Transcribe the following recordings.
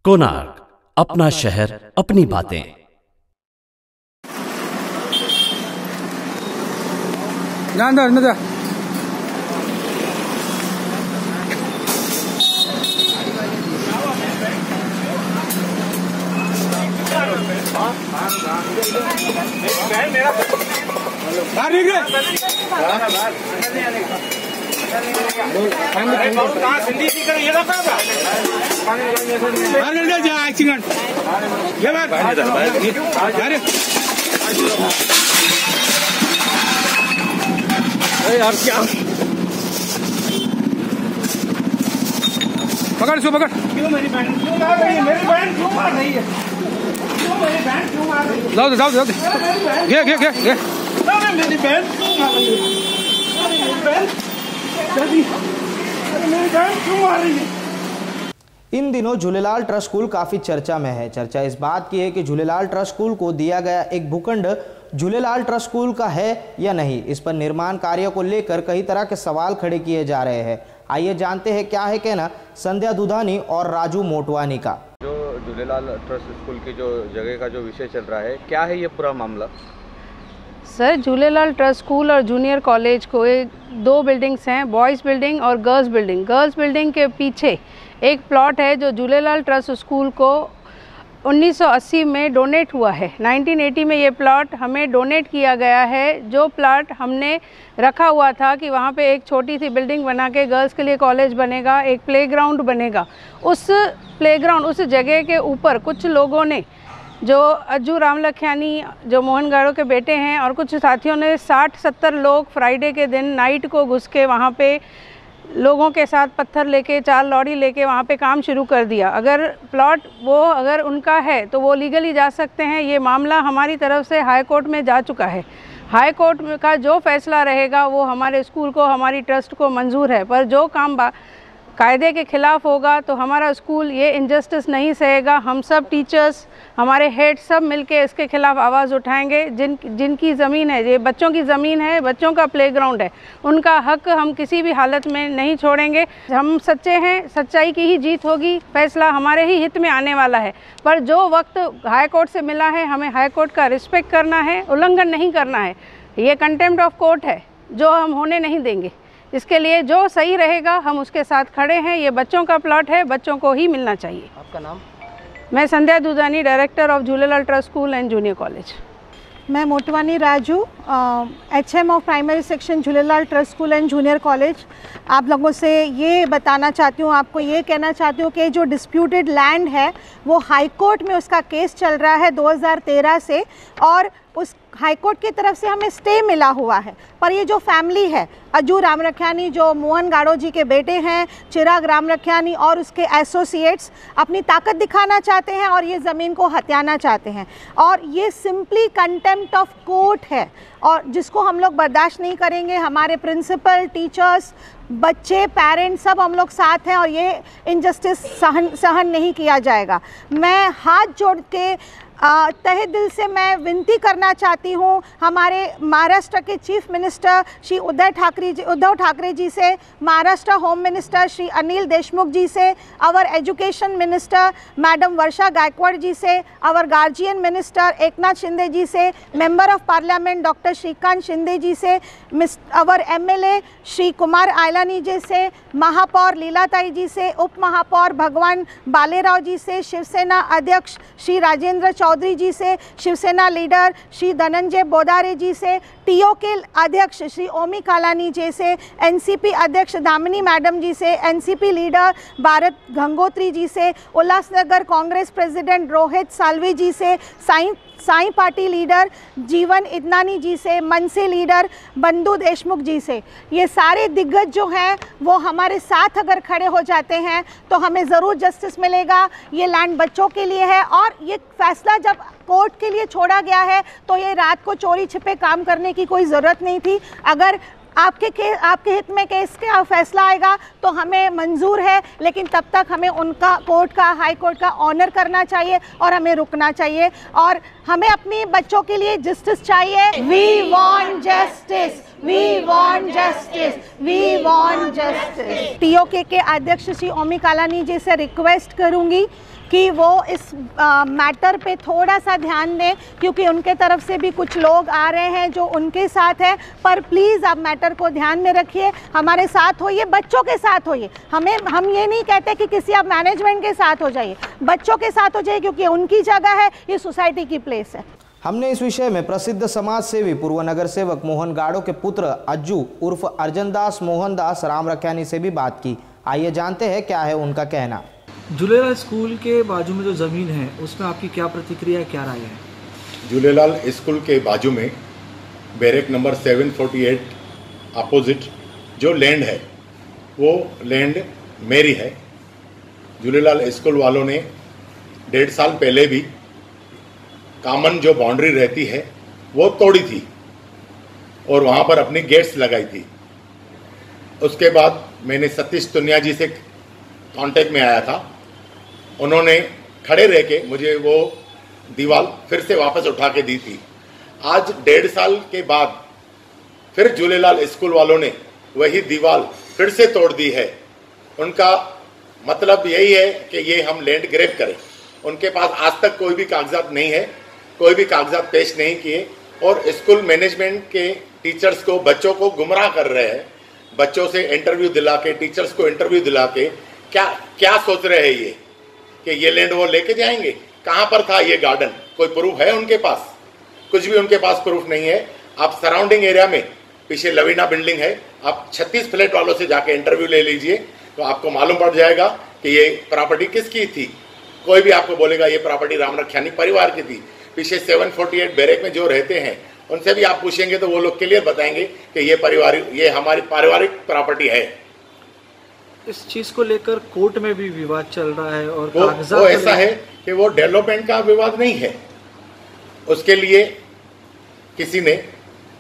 कोणार्क, अपना शहर, अपनी बातें। यार क्या पकड़ इसको पकड़। क्यों मेरी बहन क्यों मार रही है? मेरी बहन क्यों मार रही है? क्यों मेरी बहन क्यों मार रही है? जाओ जाओ घे घे घे घे। मेरी बहन क्यों मार रही है? मेरी बहन क्यों मार रही है? इन दिनों झूलेलाल ट्रस्ट स्कूल काफ़ी चर्चा में है। चर्चा इस बात की है कि झूलेलाल ट्रस्ट स्कूल को दिया गया एक भूखंड झूलेलाल ट्रस्ट स्कूल का है या नहीं। इस पर निर्माण कार्य को लेकर कई तरह के सवाल खड़े किए जा रहे हैं। आइए जानते हैं क्या है कहना संध्या दुधानी और राजू मोटवानी का। जो झूलेलाल ट्रस्ट स्कूल की जो जगह का जो विषय चल रहा है, क्या है ये पूरा मामला? सर, झूलेलाल ट्रस्ट स्कूल और जूनियर कॉलेज को दो बिल्डिंग्स हैं, बॉयज़ बिल्डिंग और गर्ल्स बिल्डिंग। गर्ल्स बिल्डिंग के पीछे एक प्लॉट है जो झूलेलाल ट्रस्ट स्कूल को 1980 में डोनेट हुआ है। 1980 में ये प्लॉट हमें डोनेट किया गया है। जो प्लॉट हमने रखा हुआ था कि वहाँ पे एक छोटी सी बिल्डिंग बना के गर्ल्स के लिए कॉलेज बनेगा, एक प्लेग्राउंड बनेगा। उस प्लेग्राउंड, उस जगह के ऊपर कुछ लोगों ने, जो अज्जू रामलखियानी जो मोहन गाड़ो के बेटे हैं, और कुछ साथियों ने 60-70 लोग फ्राइडे के दिन नाइट को घुस के वहाँ पे लोगों के साथ पत्थर लेके, 4 लॉरी लेके वहाँ पे काम शुरू कर दिया। अगर प्लॉट अगर उनका है तो वो लीगली जा सकते हैं। ये मामला हमारी तरफ से हाई कोर्ट में जा चुका है। हाई कोर्ट का जो फैसला रहेगा वो हमारे स्कूल को, हमारी ट्रस्ट को मंजूर है। पर जो काम कायदे के ख़िलाफ़ होगा तो हमारा स्कूल ये इनजस्टिस नहीं सहेगा। हम सब टीचर्स, हमारे हेड सब मिलके इसके ख़िलाफ़ आवाज़ उठाएंगे। जिनकी ज़मीन है, ये बच्चों की ज़मीन है, बच्चों का प्लेग्राउंड है, उनका हक हम किसी भी हालत में नहीं छोड़ेंगे। हम सच्चे हैं, सच्चाई की ही जीत होगी, फैसला हमारे ही हित में आने वाला है। पर जो वक्त हाई कोर्ट से मिला है, हमें हाई कोर्ट का रिस्पेक्ट करना है, उल्लंघन नहीं करना है। ये कंटेम्प्ट ऑफ कोर्ट है जो हम होने नहीं देंगे। इसके लिए जो सही रहेगा हम उसके साथ खड़े हैं। ये बच्चों का प्लॉट है, बच्चों को ही मिलना चाहिए। आपका नाम? मैं Sandhya Dudhani, director of Jhulelal trust school and junior college. मैं Motwani Raju, HM of primary section Jhulelal trust school and junior college. आप लोगों से ये बताना चाहती हूँ, आपको ये कहना चाहती हूँ कि जो डिस्प्यूटेड लैंड है वो हाई कोर्ट में उसका केस चल रहा है 2013 से, और उस हाई कोर्ट की तरफ से हमें स्टे मिला हुआ है। पर ये जो फैमिली है, अज्जू रामलखियानी जो मोहन गाड़ो जी के बेटे हैं, चिराग रामलखियानी और उसके एसोसिएट्स अपनी ताकत दिखाना चाहते हैं और ये ज़मीन को हथियाना चाहते हैं। और ये सिंपली कंटेम्प्ट ऑफ कोर्ट है और जिसको हम लोग बर्दाश्त नहीं करेंगे। हमारे प्रिंसिपल, टीचर्स, बच्चे, पेरेंट्स सब हम लोग साथ हैं और ये इनजस्टिस सहन नहीं किया जाएगा। मैं हाथ जोड़ के तहे दिल से मैं विनती करना चाहती हूँ हमारे महाराष्ट्र के चीफ मिनिस्टर श्री उद्धव ठाकरे जी से, महाराष्ट्र होम मिनिस्टर श्री अनिल देशमुख जी से, our education minister madam Varsha Gaikwad ji से, our guardian minister Eknath Shinde ji से, member of parliament doctor Shrikant Shinde ji से, आवर MLA श्री कुमार आयलानी जी से, महापौर लीलाताई जी से, उप महापौर भगवान बालेराव जी से, शिवसेना अध्यक्ष श्री राजेंद्र चौधरी जी से, शिवसेना लीडर श्री धनंजय बोदारे जी से, TO के अध्यक्ष श्री ओमी कालानी जी से, NCP अध्यक्ष दामिनी मैडम जी से, NCP लीडर भारत गंगोत्री जी से, उल्लासनगर कांग्रेस प्रेसिडेंट रोहित साल्वी जी से, साई पार्टी लीडर जीवन इदनानी जी से, मनसे लीडर बंधु देशमुख जी से। ये सारे दिग्गज जो हैं वो हमारे साथ अगर खड़े हो जाते हैं तो हमें ज़रूर जस्टिस मिलेगा। ये लैंड बच्चों के लिए है और ये फैसला जब कोर्ट के लिए छोड़ा गया है तो ये रात को चोरी छिपे काम करने की कोई ज़रूरत नहीं थी। अगर आपके हित में केस का फैसला आएगा तो हमें मंजूर है, लेकिन तब तक हमें उनका कोर्ट का, हाई कोर्ट का ऑनर करना चाहिए और हमें रुकना चाहिए और हमें अपनी बच्चों के लिए जस्टिस चाहिए। We want justice, we want justice, we want justice. TOK के अध्यक्ष श्री ओमी कालानी जी से रिक्वेस्ट करूंगी कि वो इस मैटर पे थोड़ा सा ध्यान दें, क्योंकि उनके तरफ से भी कुछ लोग आ रहे हैं जो उनके साथ है। पर प्लीज़ आप मैटर को ध्यान में रखिए, हमारे साथ होइए, बच्चों के साथ होइए। हम ये नहीं कहते कि किसी आप मैनेजमेंट के साथ हो जाइए, बच्चों के साथ हो जाइए, क्योंकि उनकी जगह है, ये सोसाइटी की प्लेस है। हमने इस विषय में प्रसिद्ध समाज सेवी पूर्व नगर सेवक मोहन गाड़ो के पुत्र अज्जू उर्फ अर्जनदास मोहनदास राम रखियानी से भी बात की। आइए जानते हैं क्या है उनका कहना। झूलेलाल स्कूल के बाजू में जो ज़मीन है उसमें आपकी क्या प्रतिक्रिया है, क्या राय है? झूलेलाल स्कूल के बाजू में बैरक नंबर 748 अपोजिट जो लैंड है वो लैंड मेरी है। झूलेलाल स्कूल वालों ने 1.5 साल पहले भी कॉमन जो बाउंड्री रहती है वो तोड़ी थी और वहाँ पर अपनी गेट्स लगाई थी। उसके बाद मैंने सतीश तुनिया जी से कांटेक्ट में आया था, उन्होंने खड़े रह के मुझे वो दीवार फिर से वापस उठा के दी थी। आज 1.5 साल के बाद फिर झूलेलाल स्कूल वालों ने वही दीवार फिर से तोड़ दी है। उनका मतलब यही है कि ये हम लैंड ग्रैब करें। उनके पास आज तक कोई भी कागजात नहीं है, कोई भी कागजात पेश नहीं किए और स्कूल मैनेजमेंट के टीचर्स को, बच्चों को गुमराह कर रहे हैं। बच्चों से इंटरव्यू दिला के, टीचर्स को इंटरव्यू दिला के क्या सोच रहे हैं ये कि ये लैंड वो लेके जाएंगे। कहाँ पर था ये गार्डन? कोई प्रूफ है उनके पास? कुछ भी उनके पास प्रूफ नहीं है। आप सराउंडिंग एरिया में पीछे लवीना बिल्डिंग है, आप 36 फ्लैट वालों से जाके इंटरव्यू ले लीजिए तो आपको मालूम पड़ जाएगा कि ये प्रॉपर्टी किसकी थी। कोई भी आपको बोलेगा ये प्रॉपर्टी राम रखियानी परिवार की थी। पीछे 748 बैरक में जो रहते हैं उनसे भी आप पूछेंगे तो वो लोग क्लियर बताएंगे कि ये हमारी पारिवारिक प्रॉपर्टी है। इस चीज को लेकर कोर्ट में भी विवाद चल रहा है और वो ऐसा है कि वो डेवलपमेंट का विवाद नहीं है। उसके लिए किसी ने,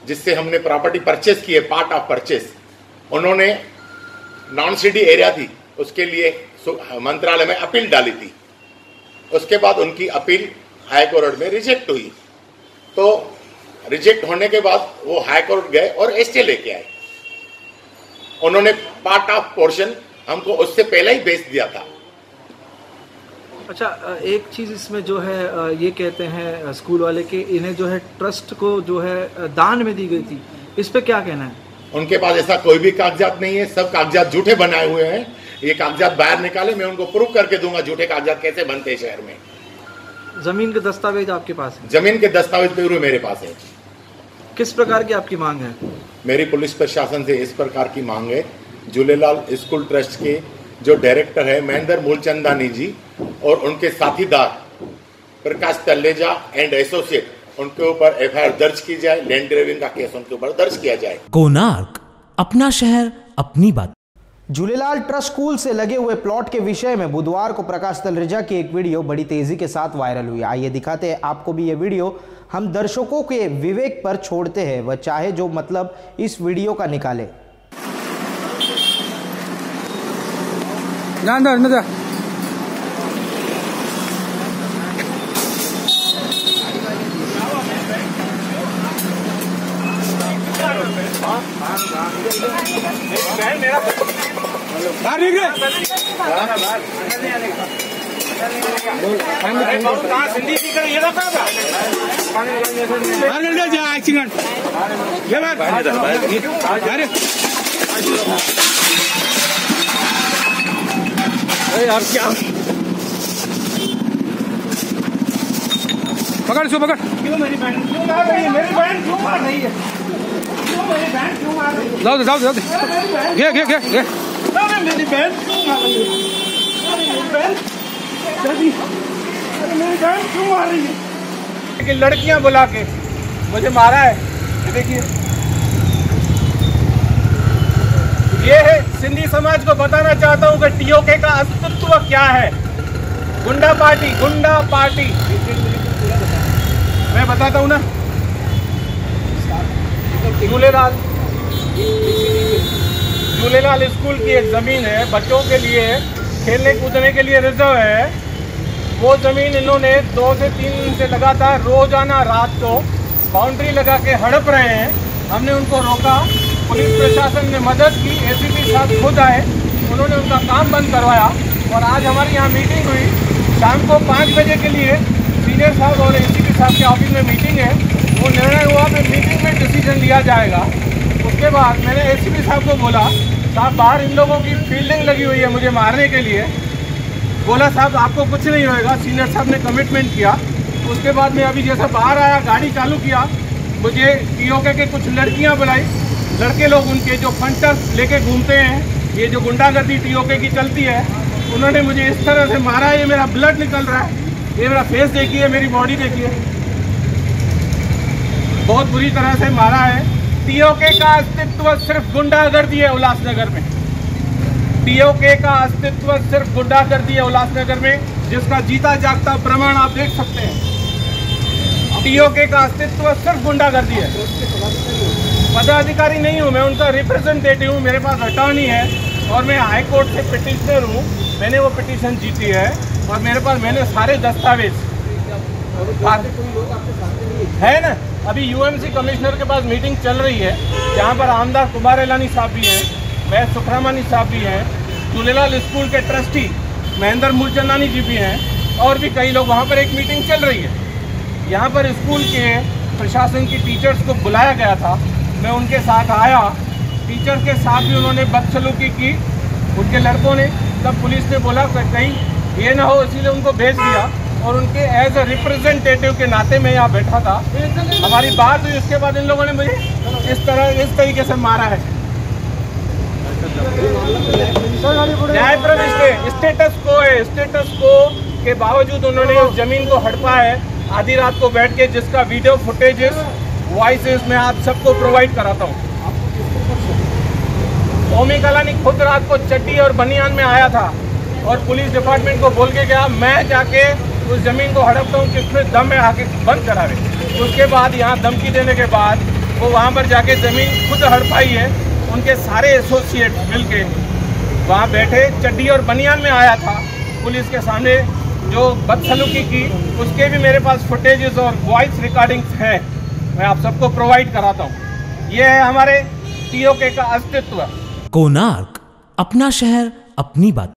जिससे हमने प्रॉपर्टी परचेस की है, पार्ट ऑफ परचेस, उन्होंने नॉन सिटी एरिया थी, उसके लिए मंत्रालय में अपील डाली थी। उसके बाद उनकी अपील हाई कोर्ट में रिजेक्ट हुई। तो रिजेक्ट होने के बाद वो हाई कोर्ट गए और स्टे लेके आए। उन्होंने पार्ट ऑफ पोर्शन हमको उससे पहले ही बेच दिया था। अच्छा, एक चीज इसमें जो है ये कहते हैं स्कूल वाले कि इन्हें जो है ट्रस्ट को जो है दान में दी गई थी, इस पे क्या कहना है? उनके पास ऐसा कोई भी कागजात नहीं है, सब कागजात झूठे बनाए हुए हैं। ये कागजात बाहर निकाले, मैं उनको प्रूव करके दूंगा झूठे कागजात कैसे बनते हैं शहर में। जमीन के दस्तावेज आपके पास है? जमीन के दस्तावेज पूरे मेरे पास है। किस प्रकार की आपकी मांग है? मेरी पुलिस प्रशासन से इस प्रकार की मांग है, झूलेलाल स्कूल ट्रस्ट के जो डायरेक्टर है महेंद्र मूलचंदानी जी और उनके साथीदार प्रकाश तल्लेजा एंड एसोसिएट, उनके ऊपर एफआईआर दर्ज की जाए। लैंड ग्रेविंग का केस उनके ऊपर दर्ज किया जाए। कोणार्क, अपना शहर अपनी बात। झूलेलाल ट्रस्ट स्कूल से लगे हुए प्लॉट के विषय में बुधवार को प्रकाश तलरेजा की एक वीडियो बड़ी तेजी के साथ वायरल हुई। आइए दिखाते हैं आपको भी ये वीडियो। हम दर्शकों के विवेक पर छोड़ते हैं, वह चाहे जो मतलब इस वीडियो का निकाले। यार क्या पकड़ इसको, पकड़। क्यों मेरी बहन क्यों मार रही है? मेरी बहन क्यों मार रही है? क्यों मेरी बहन क्यों मार रही है? जाओ जाओ गे गे गे गे। मेरी बहन क्यों मार रही है? मेरी बहन क्यों मार रही है? कि लड़कियां बुला के मुझे मारा है। देखिए ये है, सिंधी समाज को बताना चाहता हूँ कि टीओके का अस्तित्व क्या है। गुंडा पार्टी मैं बताता हूँ ना। झूलेलाल स्कूल की एक ज़मीन है, बच्चों के लिए खेलने कूदने के लिए रिजर्व है। वो ज़मीन इन्होंने 2 से 3 दिन से लगातार रोजाना रात को बाउंड्री लगा के हड़प रहे हैं। हमने उनको रोका, पुलिस प्रशासन ने मदद की, एसीपी साहब खुद आए, उन्होंने उनका काम बंद करवाया। और आज हमारी यहाँ मीटिंग हुई, शाम को 5 बजे के लिए सीनियर साहब और एसीपी साहब के ऑफिस में मीटिंग है। वो निर्णय हुआ कि मीटिंग में डिसीजन लिया जाएगा। उसके बाद मैंने एसीपी साहब को बोला, साहब बाहर इन लोगों की फील्डिंग लगी हुई है मुझे मारने के लिए। बोला साहब आपको कुछ नहीं होएगा। सीनियर साहब ने कमिटमेंट किया। उसके बाद मैं अभी जैसा बाहर आया, गाड़ी चालू किया, मुझे टीओके के कुछ लड़कियां बुलाई। लड़के लोग उनके जो फंटर्स लेके घूमते हैं, ये जो गुंडागर्दी टीओके की चलती है, उन्होंने मुझे इस तरह से मारा है। ये मेरा ब्लड निकल रहा है, ये मेरा फेस देखिए, मेरी बॉडी देखिए, बहुत बुरी तरह से मारा है। टीओके का अस्तित्व सिर्फ गुंडागर्दी है उल्लासनगर में। टीओके का अस्तित्व सिर्फ गुंडागर्दी है उल्लासनगर में, जिसका जीता जागता प्रमाण आप देख सकते हैं। टीओके का अस्तित्व सिर्फ गुंडागर्दी है। पदाधिकारी नहीं हूँ मैं, उनका रिप्रेजेंटेटिव हूँ। मेरे पास अटॉर्नी है और मैं हाई कोर्ट से पिटिशनर हूँ। मैंने वो पिटीशन जीती है और मेरे पास मैंने सारे दस्तावेज है ना। अभी यूएमसी कमिश्नर के पास मीटिंग चल रही है, जहाँ पर आमदार कुमार एलानी साहब भी हैं, मैं सुखरामानी साहब भी हैं, झूलेलाल स्कूल के ट्रस्टी महेंद्र मूलचंदानी जी भी हैं और भी कई लोग। वहाँ पर एक मीटिंग चल रही है। यहाँ पर स्कूल के प्रशासन की टीचर्स को बुलाया गया था, मैं उनके साथ आया। टीचर के साथ भी उन्होंने बदसलूकी की उनके लड़कों ने। तब पुलिस ने बोला कहीं ये ना हो, इसीलिए उनको भेज दिया और उनके एज ए रिप्रेजेंटेटिव के नाते मैं यहाँ बैठा था। हमारी बात हुई, उसके बाद इन लोगों ने मुझे इस तरीके से मारा है। न्याय प्रविष्ट स्टेटस को है, स्टेटस को के बावजूद उन्होंने उस जमीन को हड़पा है आधी रात को बैठ के, जिसका वीडियो फुटेजेस वॉइसेस मैं आप सबको प्रोवाइड कराता हूँ। ओमी कलानी खुद रात को चड्डी और बनियान में आया था और पुलिस डिपार्टमेंट को बोल के गया मैं जाके उस ज़मीन को हड़पता हूँ, किसमें दम है आके बंद करावे। उसके बाद यहाँ धमकी देने के बाद वो वहाँ पर जाके ज़मीन खुद हड़पाई है। उनके सारे एसोसिएट मिल के वहाँ बैठे, चड्डी और बनियान में आया था। पुलिस के सामने जो बदसलूकी की, उसके भी मेरे पास फुटेजेस और वॉइस रिकॉर्डिंग्स हैं, मैं आप सबको प्रोवाइड कराता हूँ। ये है हमारे टीओके का अस्तित्व। कोणार्क, अपना शहर अपनी बात।